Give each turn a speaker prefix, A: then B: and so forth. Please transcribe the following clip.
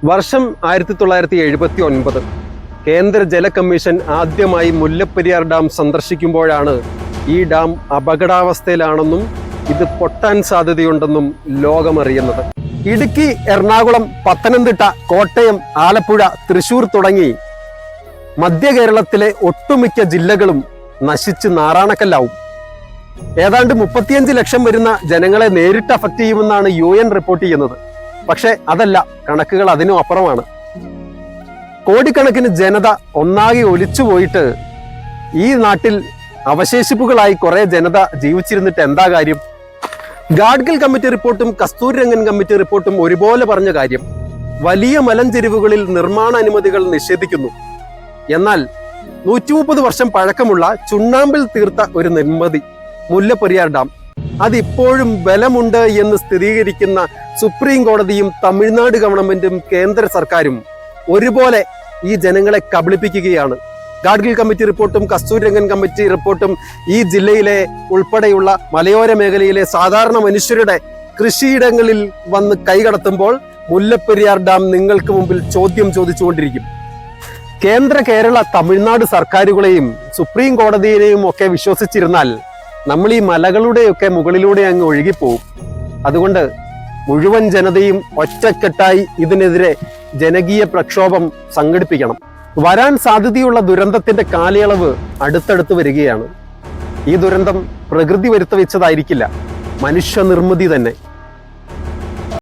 A: വർഷം 1979 കേന്ദ്ര ജല കമ്മീഷൻ ആദ്യമായി മുല്ലപ്പെരിയാർ ഡാം സന്ദർശിക്കുമ്പോഴാണ് ഈ ഡാം അപകടാവസ്ഥയിലാണെന്നും ഇത് പൊട്ടാൻ സാധ്യതയുണ്ടെന്നും ലോകമറിയുന്നത്. ഇടുക്കി, എറണാകുളം, പത്തനംതിട്ട, കോട്ടയം, ആലപ്പുഴ, തൃശൂർ തുടങ്ങി മധ്യ കേരളത്തിലെ ഒട്ടുമിക്ക ജില്ലകളും നശിച്ച് നാറാണക്കല്ലാവും. ഏതാണ്ട് 35 ലക്ഷം വരുന്ന ജനങ്ങളെ നേരിട്ട് അഫക്റ്റ് ചെയ്യുമെന്നാണ് UN റിപ്പോർട്ട് ചെയ്യുന്നത്. പക്ഷെ അതല്ല, കണക്കുകൾ അതിനും അപ്പുറമാണ്. കോടിക്കണക്കിന് ജനത ഒന്നാകെ ഒലിച്ചുപോയിട്ട് ഈ നാട്ടിൽ അവശേഷിപ്പുകളായി കുറെ ജനത ജീവിച്ചിരുന്നിട്ട് എന്താ കാര്യം? ഗാഡ്ഗിൽ കമ്മിറ്റി റിപ്പോർട്ടും കസ്തൂരിരംഗൻ കമ്മിറ്റി റിപ്പോർട്ടും ഒരുപോലെ പറഞ്ഞ കാര്യം, വലിയ മലഞ്ചെരിവുകളിൽ നിർമ്മാണ അനുമതികൾ നിഷേധിക്കുന്നു. എന്നാൽ 130 വർഷം പഴക്കമുള്ള ചുണ്ണാമ്പിൽ തീർത്ത ഒരു നിർമ്മിതി മുല്ലപ്പെരിയാർ ഡാം, അതിപ്പോഴും ബലമുണ്ട് എന്ന് സ്ഥിരീകരിക്കുന്ന സുപ്രീം കോടതിയും തമിഴ്നാട് ഗവൺമെന്റും കേന്ദ്ര സർക്കാരും ഒരുപോലെ ഈ ജനങ്ങളെ കബളിപ്പിക്കുകയാണ്. ഗാഡ്ഗിൽ കമ്മിറ്റി റിപ്പോർട്ടും കസ്തൂരിരംഗൻ കമ്മിറ്റി റിപ്പോർട്ടും ഈ ജില്ലയിലെ ഉൾപ്പെടെയുള്ള മലയോര മേഖലയിലെ സാധാരണ മനുഷ്യരുടെ കൃഷിയിടങ്ങളിൽ വന്ന് കൈകടത്തുമ്പോൾ മുല്ലപ്പെരിയാർ ഡാം നിങ്ങൾക്ക് മുമ്പിൽ ചോദ്യം ചോദിച്ചുകൊണ്ടിരിക്കും. കേന്ദ്ര, കേരള, തമിഴ്നാട് സർക്കാരുകളെയും സുപ്രീം കോടതിയെയും ഒക്കെ വിശ്വസിച്ചിരുന്നാൽ നമ്മൾ ഈ മലകളുടെയൊക്കെ മുകളിലൂടെ അങ്ങ് ഒഴുകിപ്പോവും. അതുകൊണ്ട് മുഴുവൻ ജനതയും ഒറ്റക്കെട്ടായി ഇതിനെതിരെ ജനകീയ പ്രക്ഷോഭം സംഘടിപ്പിക്കണം. വരാൻ സാധ്യതയുള്ള ദുരന്തത്തിന്റെ കാലയളവ് അടുത്തടുത്ത് വരികയാണ്. ഈ ദുരന്തം പ്രകൃതി വരുത്തി വെച്ചതായിരിക്കില്ല, മനുഷ്യനിർമ്മിതി തന്നെ.